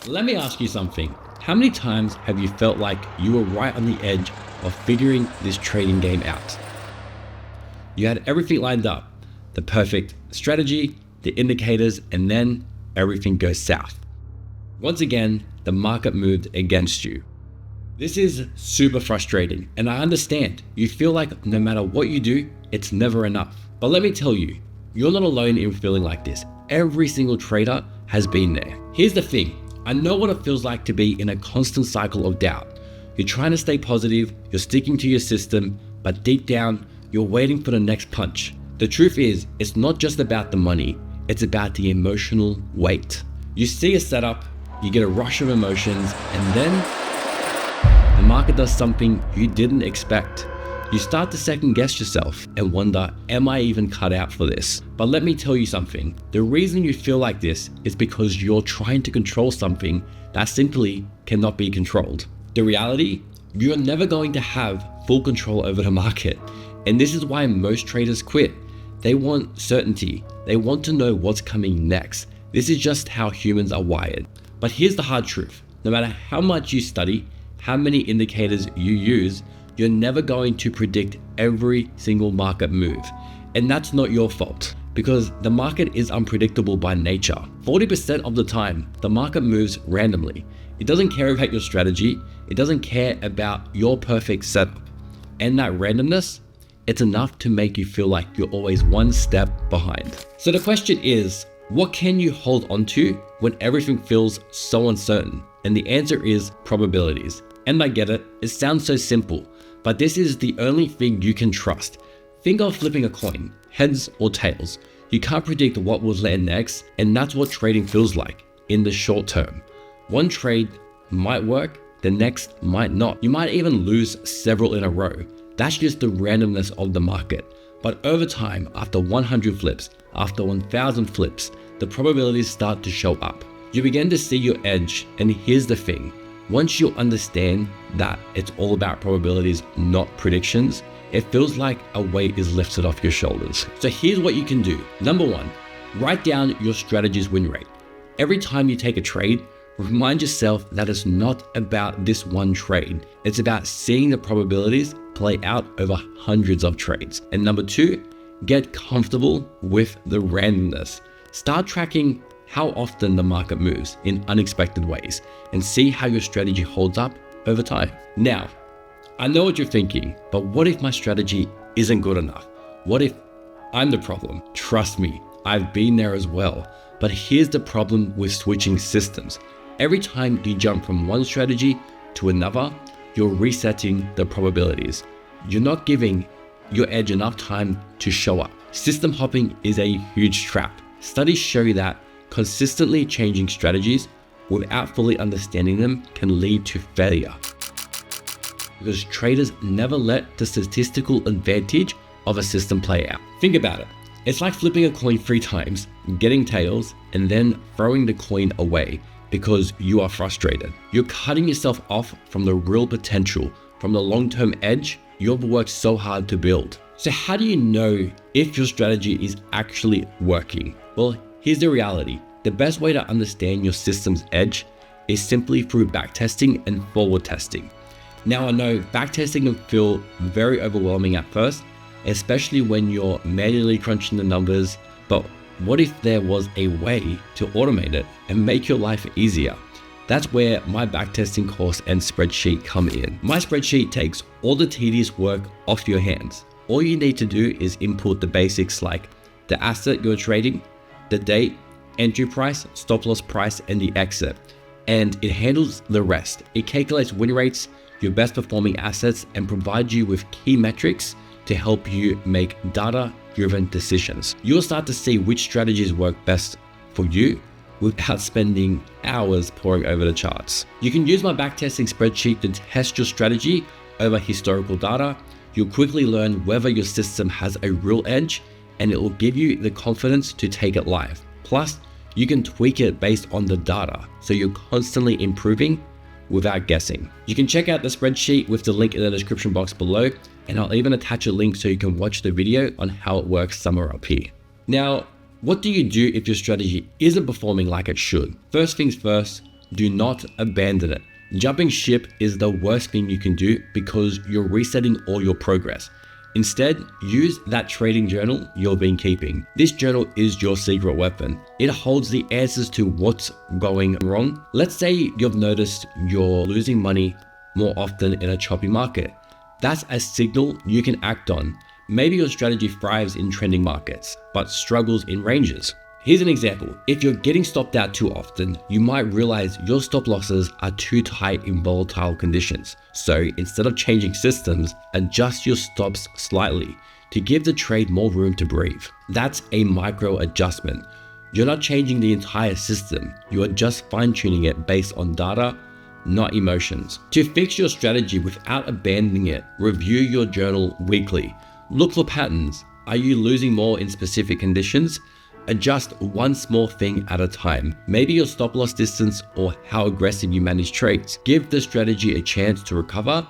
Let me ask you something. How many times have you felt like you were right on the edge of figuring this trading game out? You had everything lined up, the perfect strategy, the indicators, and then everything goes south. Once again, the market moved against you. This is super frustrating, and I understand. You feel like no matter what you do, it's never enough. But let me tell you, you're not alone in feeling like this. Every single trader has been there. Here's the thing. I know what it feels like to be in a constant cycle of doubt. You're trying to stay positive, you're sticking to your system, but deep down, you're waiting for the next punch. The truth is, it's not just about the money, it's about the emotional weight. You see a setup, you get a rush of emotions, and then the market does something you didn't expect. You start to second guess yourself and wonder, am I even cut out for this? But let me tell you something. The reason you feel like this is because you're trying to control something that simply cannot be controlled. The reality, you're never going to have full control over the market. And this is why most traders quit. They want certainty. They want to know what's coming next. This is just how humans are wired. But here's the hard truth. No matter how much you study, how many indicators you use, you're never going to predict every single market move. And that's not your fault, because the market is unpredictable by nature. 40% of the time, the market moves randomly. It doesn't care about your strategy. It doesn't care about your perfect setup. And that randomness, it's enough to make you feel like you're always one step behind. So the question is, what can you hold on to when everything feels so uncertain? And the answer is probabilities. And I get it, it sounds so simple, but this is the only thing you can trust. Think of flipping a coin, heads or tails. You can't predict what will land next, and that's what trading feels like in the short term. One trade might work, the next might not. You might even lose several in a row. That's just the randomness of the market. But over time, after 100 flips, after 1000 flips, the probabilities start to show up. You begin to see your edge, and here's the thing. Once you understand that it's all about probabilities, not predictions, it feels like a weight is lifted off your shoulders. So here's what you can do. Number one, write down your strategy's win rate. Every time you take a trade, remind yourself that it's not about this one trade. It's about seeing the probabilities play out over hundreds of trades. And number two, get comfortable with the randomness. Start tracking how often the market moves in unexpected ways and see how your strategy holds up over time. Now, I know what you're thinking, but what if my strategy isn't good enough? What if I'm the problem? Trust me, I've been there as well. But here's the problem with switching systems. Every time you jump from one strategy to another, you're resetting the probabilities. You're not giving your edge enough time to show up. System hopping is a huge trap. Studies show that consistently changing strategies without fully understanding them can lead to failure, because traders never let the statistical advantage of a system play out. Think about it. It's like flipping a coin 3 times, getting tails, and then throwing the coin away because you are frustrated. You're cutting yourself off from the real potential, from the long-term edge you've worked so hard to build. So how do you know if your strategy is actually working? Well, here's the reality. The best way to understand your system's edge is simply through backtesting and forward testing. Now I know backtesting can feel very overwhelming at first, especially when you're manually crunching the numbers, but what if there was a way to automate it and make your life easier? That's where my backtesting course and spreadsheet come in. My spreadsheet takes all the tedious work off your hands. All you need to do is input the basics like the asset you're trading, the date, entry price, stop loss price, and the exit. And it handles the rest. It calculates win rates, your best performing assets, and provides you with key metrics to help you make data-driven decisions. You'll start to see which strategies work best for you without spending hours poring over the charts. You can use my backtesting spreadsheet to test your strategy over historical data. You'll quickly learn whether your system has a real edge, and it will give you the confidence to take it live. Plus, you can tweak it based on the data, so you're constantly improving without guessing. You can check out the spreadsheet with the link in the description box below, and I'll even attach a link so you can watch the video on how it works somewhere up here. Now, what do you do if your strategy isn't performing like it should? First things first, Do not abandon it. Jumping ship is the worst thing you can do because you're resetting all your progress. Instead, use that trading journal you've been keeping. This journal is your secret weapon. It holds the answers to what's going wrong. Let's say you've noticed you're losing money more often in a choppy market. That's a signal you can act on. Maybe your strategy thrives in trending markets, but struggles in ranges. Here's an example. If you're getting stopped out too often, you might realize your stop losses are too tight in volatile conditions. So instead of changing systems, adjust your stops slightly to give the trade more room to breathe. That's a micro adjustment. You're not changing the entire system. You are just fine-tuning it based on data, not emotions. To fix your strategy without abandoning it, review your journal weekly. Look for patterns. Are you losing more in specific conditions? Adjust one small thing at a time. Maybe your stop loss distance or how aggressive you manage trades. Give the strategy a chance to recover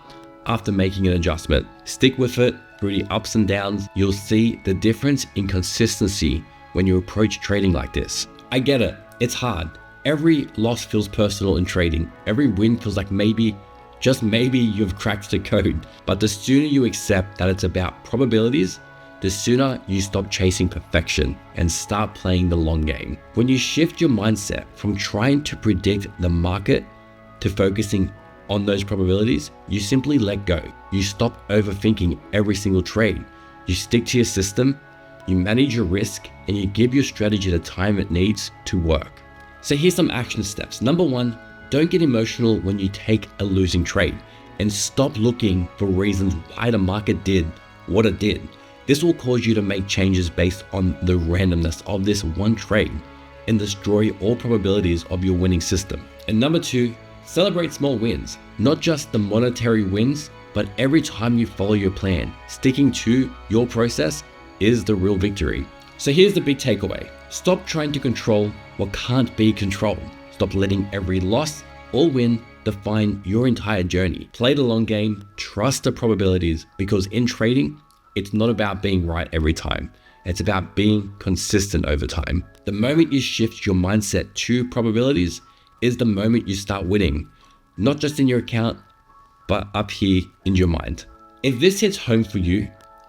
after making an adjustment. Stick with it through the ups and downs. You'll see the difference in consistency when you approach trading like this. I get it, it's hard. Every loss feels personal in trading. Every win feels like maybe, just maybe, you've cracked the code. But the sooner you accept that it's about probabilities, the sooner you stop chasing perfection and start playing the long game. When you shift your mindset from trying to predict the market to focusing on those probabilities, you simply let go. You stop overthinking every single trade. You stick to your system, you manage your risk, and you give your strategy the time it needs to work. So here's some action steps. Number one, don't get emotional when you take a losing trade and stop looking for reasons why the market did what it did. This will cause you to make changes based on the randomness of this one trade and destroy all probabilities of your winning system. And number two, celebrate small wins, not just the monetary wins, but every time you follow your plan. Sticking to your process is the real victory. So here's the big takeaway. Stop trying to control what can't be controlled. Stop letting every loss or win define your entire journey. Play the long game, trust the probabilities, because in trading, it's not about being right every time. It's about being consistent over time. The moment you shift your mindset to probabilities is the moment you start winning, not just in your account, but up here in your mind. If this hits home for you,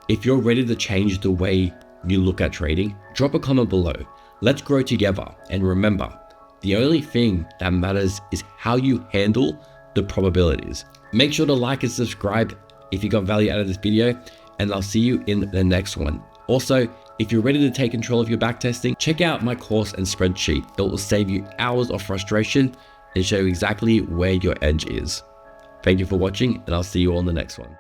if you're ready to change the way you look at trading, drop a comment below. Let's grow together. And remember, the only thing that matters is how you handle the probabilities. Make sure to like and subscribe if you got value out of this video, and I'll see you in the next one. Also, if you're ready to take control of your backtesting, check out my course and spreadsheet. It will save you hours of frustration and show you exactly where your edge is. Thank you for watching, and I'll see you on the next one.